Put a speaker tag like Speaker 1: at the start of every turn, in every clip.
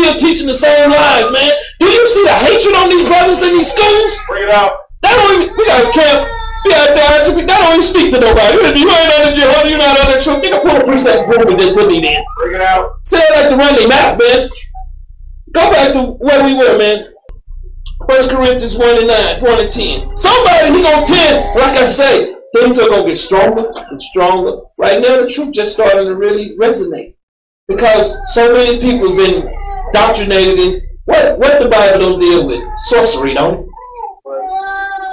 Speaker 1: still teaching the same lies, man. Do you see the hatred on these brothers in these schools?
Speaker 2: Bring it out.
Speaker 1: That don't even, we got a camp. That don't even speak to nobody. You ain't under Jehovah, you're not under truth. Nigga, pull a precept prove it to me, then.
Speaker 2: Bring it out.
Speaker 1: Say it like the run they mouth, man. Go back to where we were, man. 1 Corinthians 1 and 9, 1 and 10. Somebody, he gonna tend, like I say, things are gonna get stronger and stronger. Right now, the truth just starting to really resonate. Because so many people have been indoctrinated in what the Bible don't deal with. Sorcery, don't it?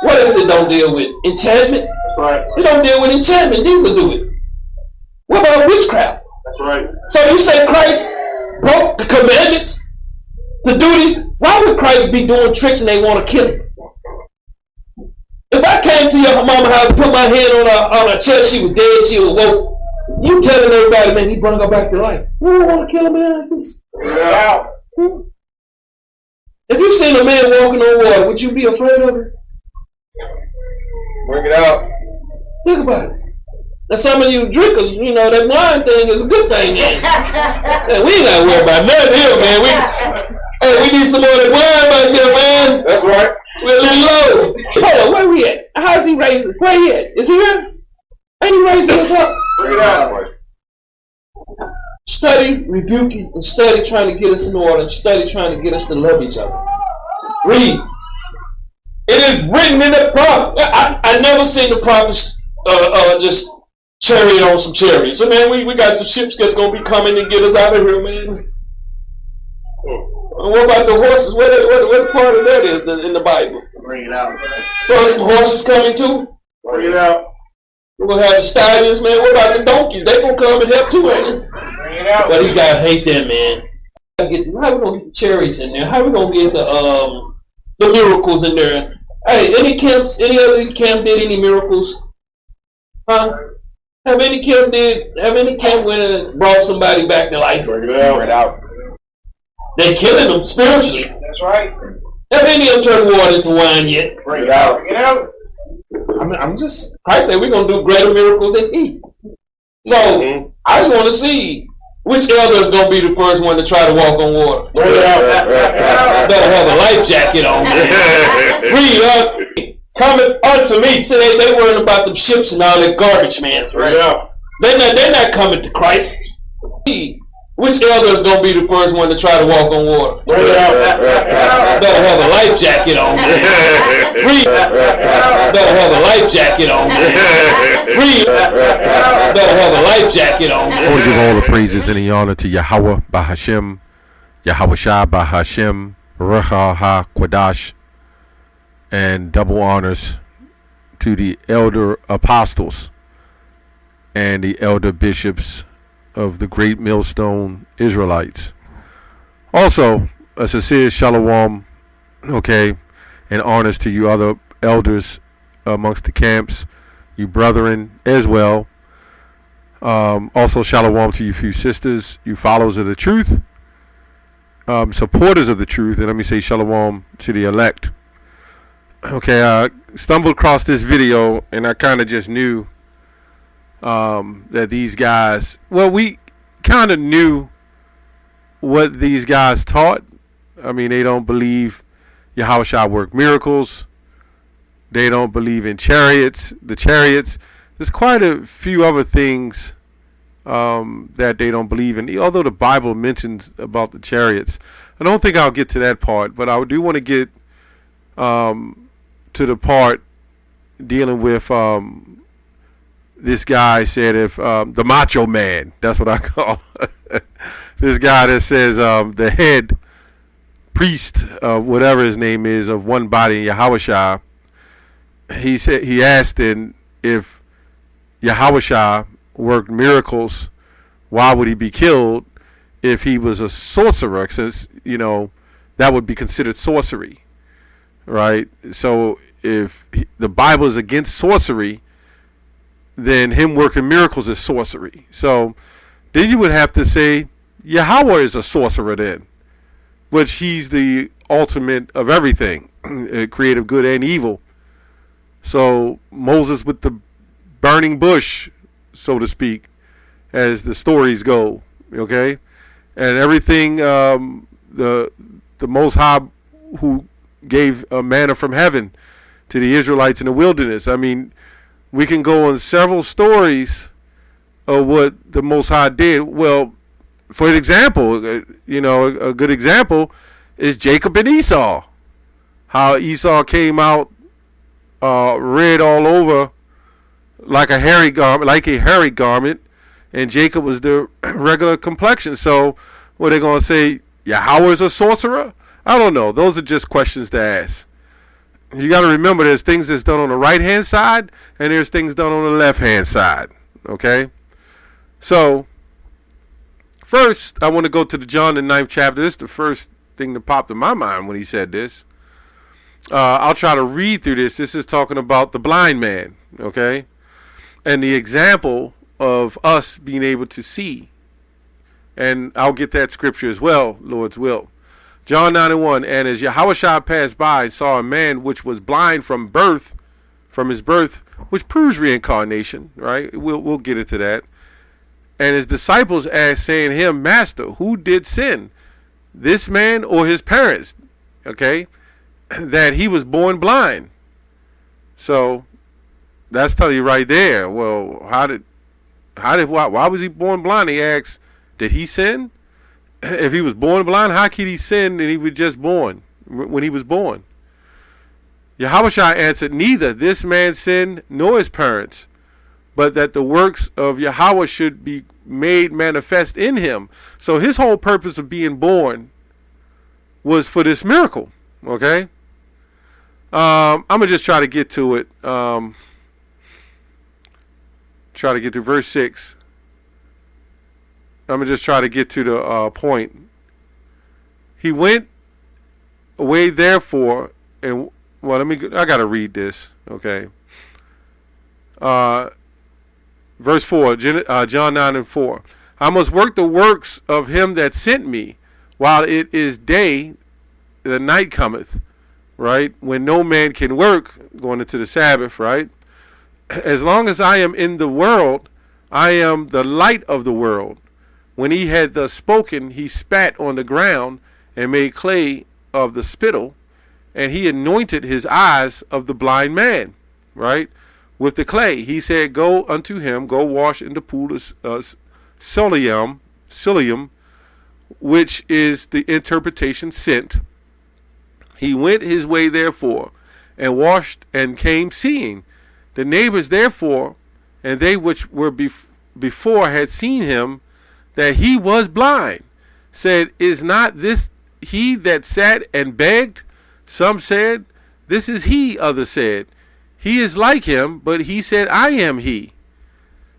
Speaker 1: What else it don't deal with? Enchantment?
Speaker 2: That's right.
Speaker 1: It don't deal with enchantment. These will do it. What about witchcraft?
Speaker 2: That's right.
Speaker 1: So you say Christ broke the commandments to do these? Why would Christ be doing tricks and they want to kill him? If I came to your mama house and put my hand on her chest, she was dead, she was woke. You telling everybody, man, he brought her back to life. You don't want to kill a man like this.
Speaker 2: Yeah.
Speaker 1: If you seen a man walking on water, would you be afraid of him?
Speaker 2: Bring it out.
Speaker 1: Think about it. Now some of you drinkers, you know, that wine thing is a good thing. Man. Man, we ain't got to worry about nothing here, man. We need some more of that wine back there, man.
Speaker 2: That's right.
Speaker 1: We're a little low. Hold on, where we at? How's he raising? Where he at? Is he here? Ain't he raising us up?
Speaker 2: Bring it out.
Speaker 1: Study rebuking and study trying to get us in order and study trying to get us to love each other. Read. It is written in the prophet. I never seen the prophets just chariot on some chariots. So man, we got the ships that's gonna be coming to get us out of here, man. What about the horses? What part of that is in the Bible?
Speaker 2: Bring it out.
Speaker 1: So there's some horses coming too.
Speaker 2: Bring it out.
Speaker 1: We're gonna have the stallions, man. What about the donkeys? They gonna come and help too, ain't they?
Speaker 2: Bring it out.
Speaker 1: But these guys hate that, man. How we gonna get the chariots in there? How we gonna get the miracles in there? Hey, any other camp did any miracles? Huh? Have any camp went and brought somebody back to life?
Speaker 2: Bring it out. Bring it out.
Speaker 1: They killing them spiritually.
Speaker 2: That's right.
Speaker 1: Have any of them turned water into wine yet?
Speaker 2: Bring it out. Bring it out.
Speaker 1: I'm just, Christ said we're going to do greater miracles than he. So, I just want to see which elder is going to be the first one to try to walk on water.
Speaker 2: Bring it out.
Speaker 1: Better have a life jacket on. Read, coming unto me. Today they worrying about them ships and all that garbage, man.
Speaker 2: Bring it out.
Speaker 1: They're not coming to Christ. Which elder is going to be the first one to try to walk on water?
Speaker 2: Bring it out.
Speaker 1: Better have a life jacket on. Read. Better have a life jacket on. Read. Better have a life jacket on.
Speaker 3: I want to give all the praises and the honor to Yahweh Bahashem, YAHAWASHI Bahashem, Ruach HaQuadash, and double honors to the elder apostles and the elder bishops of the great millstone Israelites. Also, a sincere shalom, okay, and honors to you other elders amongst the camps, you brethren as well. Also, shalom to you few sisters, you followers of the truth, supporters of the truth, and let me say shalom to the elect. Okay, I stumbled across this video, and I kind of just knew that these guys, well, we kind of knew what these guys taught. I mean, they don't believe Yahawashi worked miracles. They don't believe in chariots, the chariots. There's quite a few other things that they don't believe in, although the Bible mentions about the chariots. I don't think I'll get to that part, but I do want to get to the part dealing with this guy said if the macho man, that's what I call this guy that says the head priest, whatever his name is, of one body, Yahawashi, he said, he asked if Yahawashi worked miracles, why would he be killed if he was a sorcerer, since, you know, that would be considered sorcery, right? So if the Bible is against sorcery, then him working miracles is sorcery. So then you would have to say Yahweh is a sorcerer then, which he's the ultimate of everything, creative good and evil. So Moses with the burning bush, so to speak, as the stories go, okay? And everything the Most High who gave a manna from heaven to the Israelites in the wilderness. I mean, we can go on several stories of what the Most High did. Well, for example, a good example is Jacob and Esau. How Esau came out red all over like a hairy garment, and Jacob was the regular complexion. So, what are they going to say? Yahweh is a sorcerer? I don't know. Those are just questions to ask. You got to remember, there's things that's done on the right hand side, and there's things done on the left hand side. Okay? So, first, I want to go to the John the 9th chapter. This is the first thing that popped in my mind when he said this. I'll try to read through this. This is talking about the blind man. Okay? And the example of us being able to see. And I'll get that scripture as well, Lord's will. John 9:1, and as YAHAWASHI passed by, saw a man which was blind from his birth, which proves reincarnation, right? We'll get into that. And his disciples asked, saying to him, Master, who did sin, this man or his parents? Okay, that he was born blind. So that's telling you right there. Well, why was he born blind? He asked, did he sin? If he was born blind, how could he sin and he was just born when he was born? YAHAWASHI answered, neither this man sinned nor his parents, but that the works of Yahweh should be made manifest in him. So his whole purpose of being born was for this miracle. Okay? I'm going to just try to get to it. Try to get to verse 6. I'm going to just try to get to the point. He went away therefore, and I got to read this, okay. Verse 4, John 9:4. I must work the works of him that sent me, while it is day, the night cometh, right? When no man can work, going into the Sabbath, right? As long as I am in the world, I am the light of the world. When he had thus spoken, he spat on the ground and made clay of the spittle, and he anointed his eyes of the blind man, right, with the clay. He said, go unto him, go wash in the pool of Siloam, which is the interpretation sent. He went his way therefore, and washed and came seeing. The neighbors therefore, and they which were before had seen him, that he was blind, said, is not this he that sat and begged? Some said, this is he. Others said, he is like him. But he said, I am he.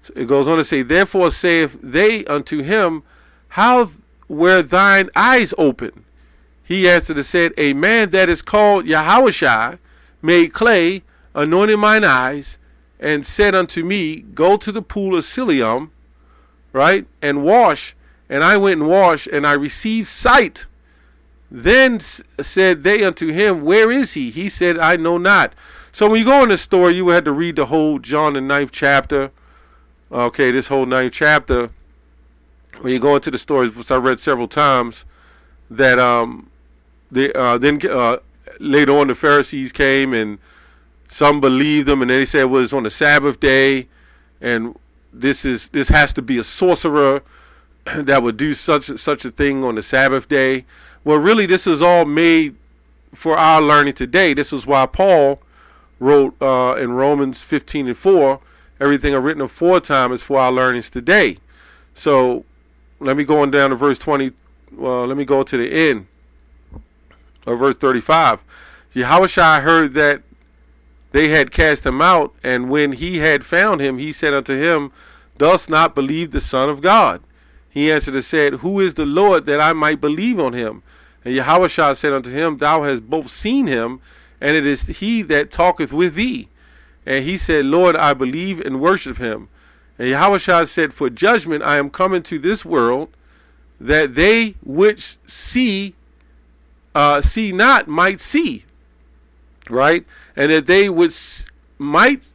Speaker 3: So it goes on to say, therefore saith they unto him, how were thine eyes open? He answered and said, a man that is called YAHAWASHI made clay, anointed mine eyes, and said unto me, go to the pool of Siloam, right, and wash. And I went and washed, and I received sight. Then said they unto him, where is he? He said, I know not. So when you go in the story, you had to read the whole John the 9th chapter. Okay, this whole 9th chapter. When you go into the stories, which I read several times, that then later on the Pharisees came, and some believed them, and then they said, well, it's on the Sabbath day, and this has to be a sorcerer that would do such a thing on the Sabbath day. Well, really, this is all made for our learning today. This is why Paul wrote in Romans 15:4, everything written aforetime is for our learnings today. So let me go on down to verse 20. Let me go to the end of verse 35. YAHAWASHI heard that they had cast him out, and when he had found him, he said unto him, dost not believe the Son of God? He answered and said, who is the Lord, that I might believe on him? And YAHAWASHI said unto him, thou hast both seen him, and it is he that talketh with thee. And he said, Lord, I believe and worship him. And YAHAWASHI said, for judgment I am come into this world, that they which see not might see, right? And that they which might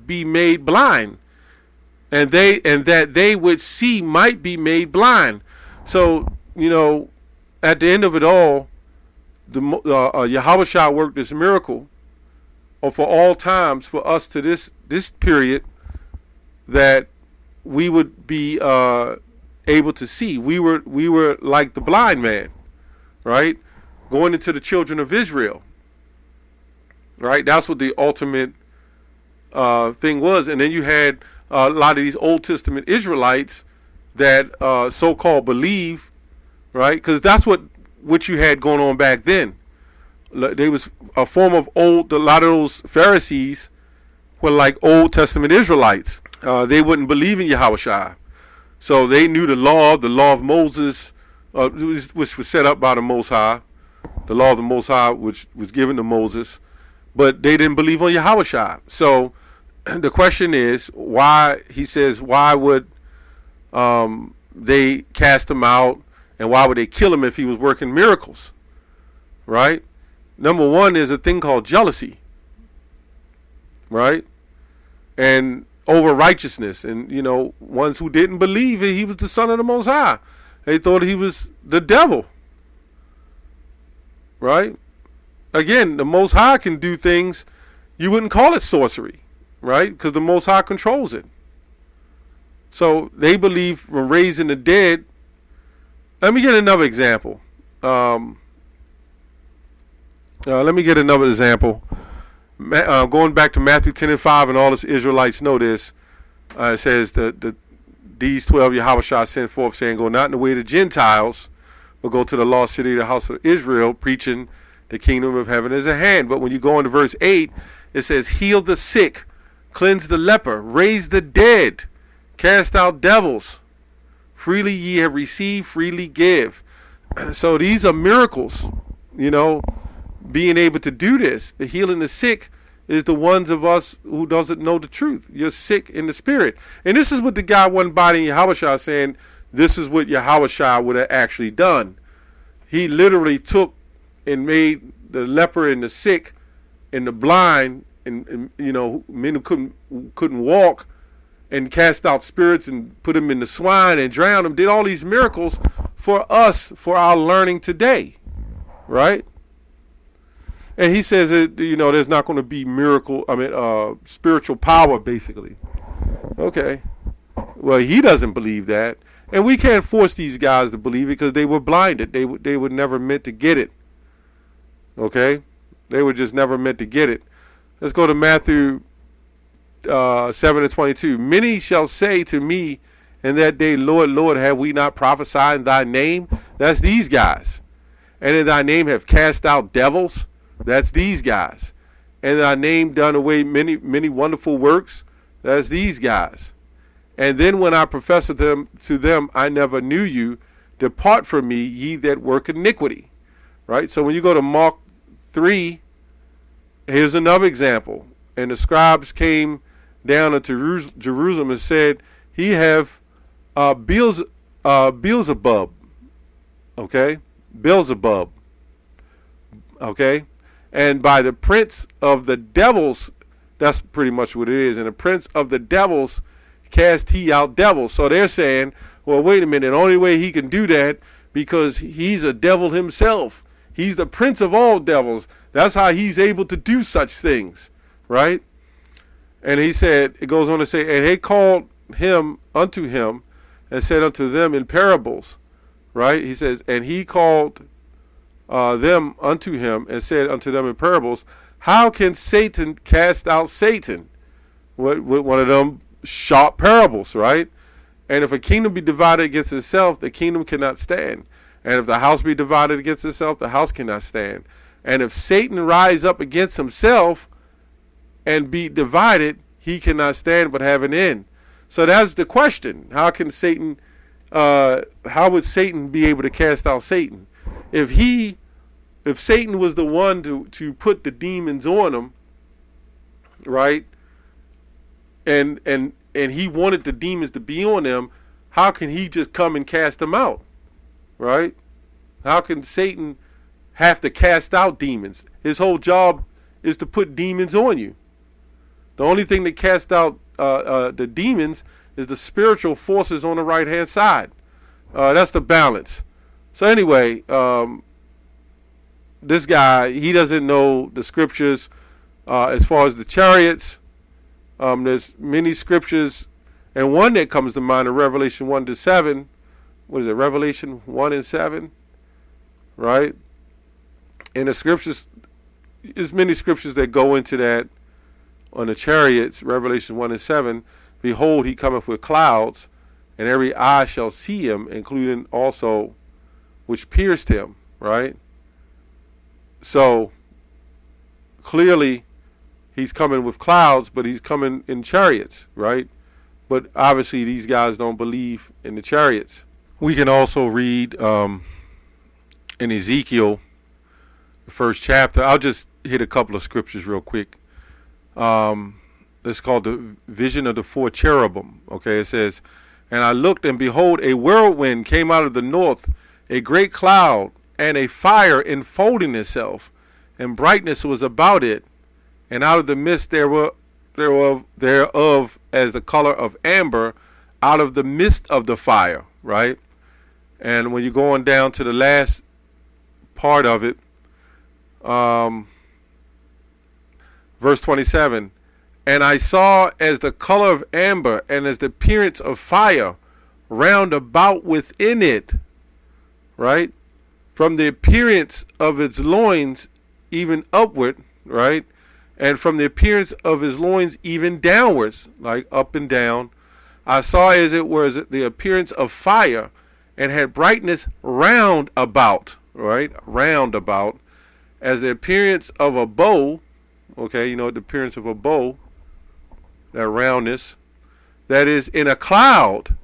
Speaker 3: be made blind, and that they which see might be made blind. So, at the end of it all, Yahawashi worked this miracle, or for all times, for us to this period, that we would be able to see. We were like the blind man, right? Going into the children of Israel, right? That's what the ultimate thing was. And then you had a lot of these Old Testament Israelites that so-called believe, right? Because that's what you had going on back then. They was a form of a lot of those Pharisees were like Old Testament Israelites. They wouldn't believe in Yahawashi. So they knew the law of Moses, which was set up by the Most High, the law of the Most High, which was given to Moses, but they didn't believe on Yahawashi. So the question is, why, he says, why would they cast him out, and why would they kill him if he was working miracles, right? Number one is a thing called jealousy, right? And over righteousness. And, ones who didn't believe he was the Son of the Most High, they thought he was the devil, right? Again, the Most High can do things, you wouldn't call it sorcery, right? Because the Most High controls it. So they believe from raising the dead. Let me get another example. Going back to Matthew 10:5, and all the Israelites know this. It says these 12 Yahawashi sent forth, saying, "Go not in the way of the Gentiles, but go to the lost city of the house of Israel, preaching the kingdom of heaven is at hand." But when you go into verse 8, it says, "Heal the sick, cleanse the leper, raise the dead, cast out devils. Freely ye have received, freely give." So these are miracles, being able to do this. The healing the sick is the ones of us who doesn't know the truth. You're sick in the spirit. And this is what the guy wasn't buying Yahawashi, saying this is what Yahawashi would have actually done. He literally took and made the leper and the sick and the blind and men who couldn't walk, and cast out spirits and put them in the swine and drowned them, did all these miracles for us, for our learning today, right? And he says that, there's not going to be spiritual power, basically. Okay. Well, he doesn't believe that. And we can't force these guys to believe it because they were blinded. They were never meant to get it. Okay? They were just never meant to get it. Let's go to Matthew 7:22. "Many shall say to me in that day, Lord, Lord, have we not prophesied in thy name?" That's these guys. "And in thy name have cast out devils." That's these guys. "And in thy name done away many, many wonderful works." That's these guys. "And then when I profess to them, I never knew you. Depart from me, ye that work iniquity." Right? So when you go to Mark 3, here's another example. "And the scribes came down unto Jerusalem and said, He have Beelzebub." Okay? Beelzebub. Okay? "And by the prince of the devils," that's pretty much what it is, "and the prince of the devils cast he out devils." So they're saying, well, wait a minute, the only way he can do that because he's a devil himself. He's the prince of all devils. That's how he's able to do such things, right? And he said, it goes on to say, "And he called him unto him and said unto them in parables," right? He says, "And he called them unto him and said unto them in parables, How can Satan cast out Satan?" With one of them sharp parables, right? "And if a kingdom be divided against itself, the kingdom cannot stand. And if the house be divided against itself, the house cannot stand. And if Satan rise up against himself and be divided, he cannot stand but have an end." So that's the question. How would Satan be able to cast out Satan? If Satan was the one to put the demons on him, right? And he wanted the demons to be on them, how can he just come and cast them out? Right? How can Satan have to cast out demons? His whole job is to put demons on you. The only thing that casts out the demons is the spiritual forces on the right hand side. That's the balance. So anyway, this guy, he doesn't know the scriptures as far as the chariots. There's many scriptures, and one that comes to mind in Revelation 1-7. What is it? Revelation 1 and 7, right? In the scriptures, there's many scriptures that go into that on the chariots. Revelation 1 and 7. Behold, he cometh with clouds, and every eye shall see him, including also which pierced him, right? So clearly he's coming with clouds, but he's coming in chariots, right? But obviously these guys don't believe in the chariots. We can also read in Ezekiel, the first chapter. I'll just hit a couple of scriptures real quick. It's called the vision of the four cherubim. Okay, it says, and I looked, and behold, a whirlwind came out of the north, a great cloud, and a fire enfolding itself, and brightness was about it, and out of the midst thereof as the color of amber, out of the midst of the fire, right? And when you go on down to the last part of it, verse 27, and I saw as the color of amber, and as the appearance of fire round about within it, right? From the appearance of its loins even upward, right? And from the appearance of his loins even downwards, like up and down. I saw as it was the appearance of fire, and had brightness round about, right? Round about, as the appearance of a bow. Okay, you know the appearance of a bow, that roundness, that is in a cloud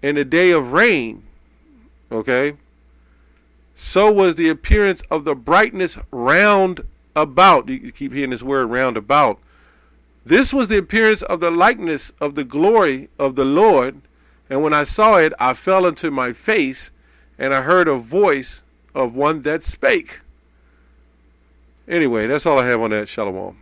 Speaker 3: in the day of rain. Okay, so was the appearance of the brightness round about. You keep hearing this word round about. This was the appearance of the likeness of the glory of the Lord. And when I saw it, I fell into my face, and I heard a voice of one that spake. Anyway, that's all I have on that. Shalom.